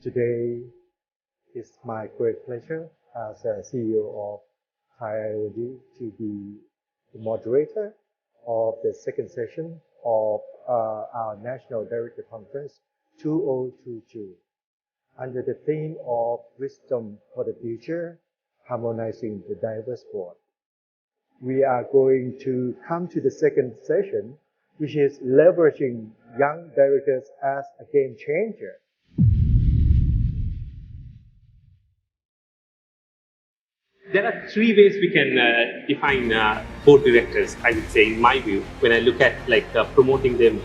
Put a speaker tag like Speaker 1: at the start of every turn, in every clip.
Speaker 1: Today it's my great pleasure as a CEO of Thailand to be the moderator of the second session of our National Director Conference 2022 under the theme of Wisdom for the Future, Harmonizing the Diverse Board. We are going to come to the second session, which is leveraging young directors as a game changer.
Speaker 2: There are three ways we can define board directors, I would say, in my view, when I look at promoting them,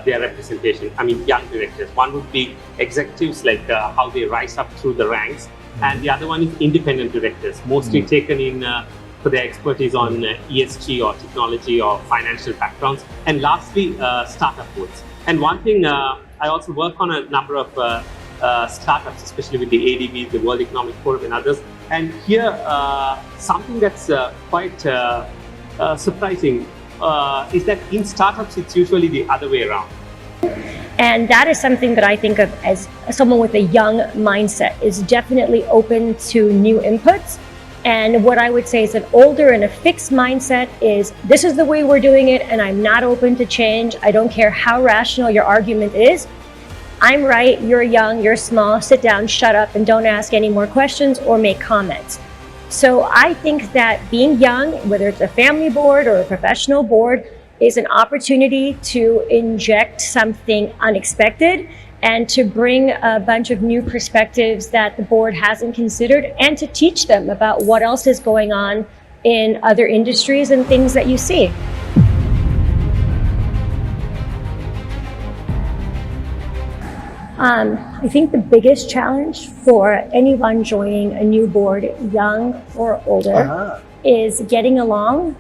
Speaker 2: their representation. I mean, young directors. One would be executives, how they rise up through the ranks, and the other one is independent directors, mostly taken in for their expertise on ESG or technology or financial backgrounds. And lastly, startup boards. And one thing, I also work on a number of startups, especially with the ADB, the World Economic Forum and others. And here, something that's quite surprising is that in startups, it's usually the other way around.
Speaker 3: And that is something that I think of as someone with a young mindset, is definitely open to new inputs. And what I would say is an older and a fixed mindset is, this is the way we're doing it, and I'm not open to change. I don't care how rational your argument is. I'm right, you're young, you're small, sit down, shut up, and don't ask any more questions or make comments. So I think that being young, whether it's a family board or a professional board, is an opportunity to inject something unexpected and to bring a bunch of new perspectives that the board hasn't considered, and to teach them about what else is going on in other industries and things that you see. I think the biggest challenge for anyone joining a new board, young or older, is getting along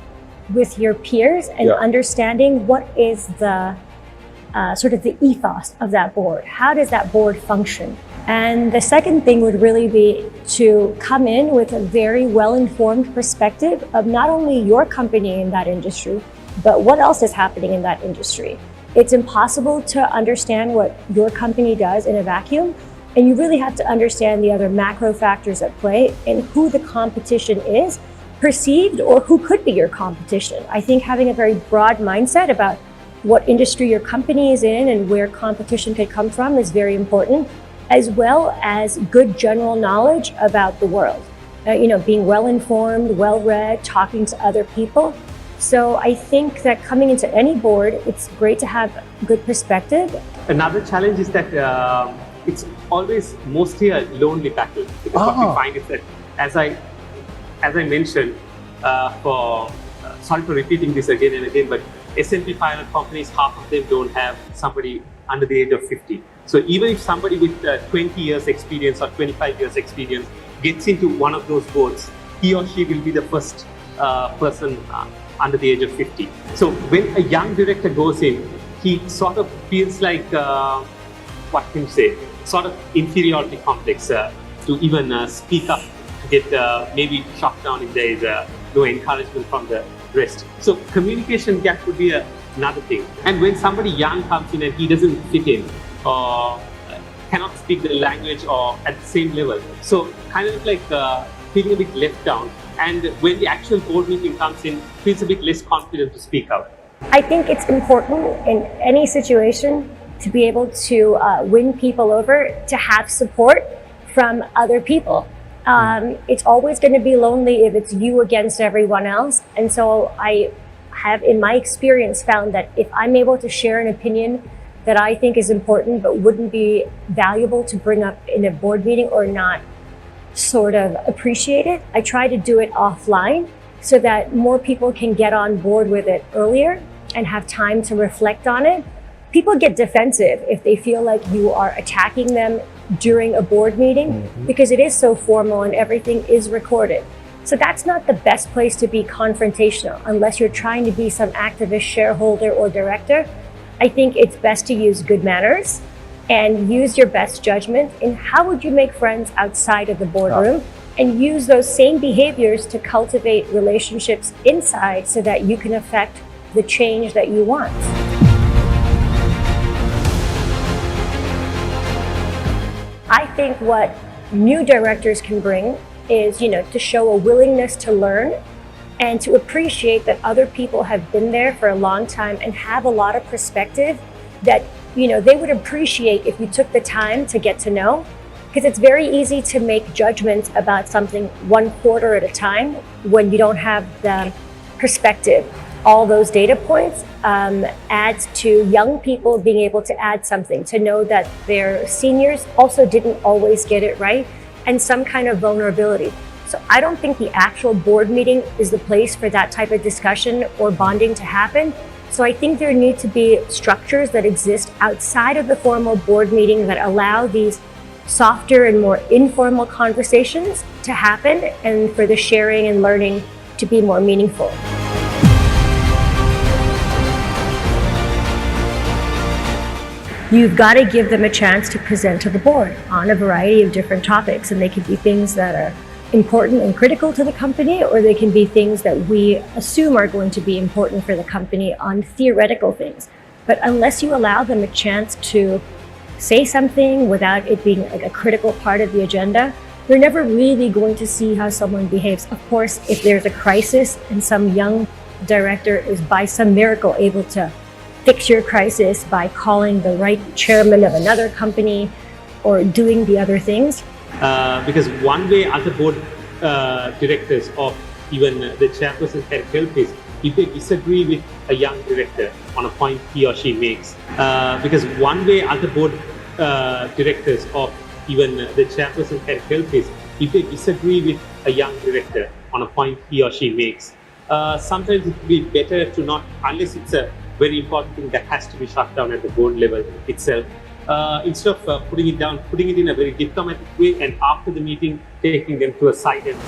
Speaker 3: with your peers and understanding what is the sort of the ethos of that board. How does that board function? And the second thing would really be to come in with a very well-informed perspective of not only your company in that industry, but what else is happening in that industry. It's impossible to understand what your company does in a vacuum, and you really have to understand the other macro factors at play and who the competition is, perceived, or who could be your competition. I think having a very broad mindset about what industry your company is in and where competition could come from is very important, as well as good general knowledge about the world. Being well-informed, well-read, talking to other people. So I think that coming into any board, it's great to have good perspective.
Speaker 2: Another challenge is that it's always mostly a lonely battle. Because what we find is that, as I mentioned, sorry for repeating this again and again, but S&P 500 companies, half of them don't have somebody under the age of 50. So even if somebody with 20 years experience or 25 years experience gets into one of those boards, he or she will be the first person under the age of 50. So when a young director goes in, he sort of feels like, what can you say, sort of inferiority complex to even speak up, get maybe shot down if there is no encouragement from the rest. So communication gap would be another thing. And when somebody young comes in and he doesn't fit in or cannot speak the language or at the same level, so kind of like feeling a bit left down. And when the actual board meeting comes in, feels a bit less confident to speak out.
Speaker 3: I think it's important in any situation to be able to win people over, to have support from other people. It's always going to be lonely if it's you against everyone else. And so I have, in my experience, found that if I'm able to share an opinion that I think is important but wouldn't be valuable to bring up in a board meeting or not sort of appreciate it, I try to do it offline so that more people can get on board with it earlier and have time to reflect on it. People get defensive if they feel like you are attacking them during a board meeting because it is so formal and everything is recorded. So that's not the best place to be confrontational unless you're trying to be some activist shareholder or director. I think it's best to use good manners and use your best judgment in how would you make friends outside of the boardroom, and use those same behaviors to cultivate relationships inside so that you can affect the change that you want. I think what new directors can bring is, to show a willingness to learn and to appreciate that other people have been there for a long time and have a lot of perspective that, they would appreciate if you took the time to get to know. Because it's very easy to make judgments about something one quarter at a time when you don't have the perspective. All those data points adds to young people being able to add something, to know that their seniors also didn't always get it right, and some kind of vulnerability. So I don't think the actual board meeting is the place for that type of discussion or bonding to happen. So I think there need to be structures that exist outside of the formal board meeting that allow these softer and more informal conversations to happen, and for the sharing and learning to be more meaningful. You've got to give them a chance to present to the board on a variety of different topics, and they can be things that are important and critical to the company, or they can be things that we assume are going to be important for the company on theoretical things. But unless you allow them a chance to say something without it being like a critical part of the agenda, you're never really going to see how someone behaves. Of course, if there's a crisis and some young director is by some miracle able to fix your crisis by calling the right chairman of another company or doing the other things.
Speaker 2: Because one way other board directors or even the chairperson can help is if they disagree with a young director on a point he or she makes. Because one way other board directors or even the chairperson can help is if they disagree with a young director on a point he or she makes. Sometimes it would be better to not, unless it's a very important thing that has to be shut down at the board level itself. Instead of putting it in a very diplomatic way, and after the meeting taking them to a side and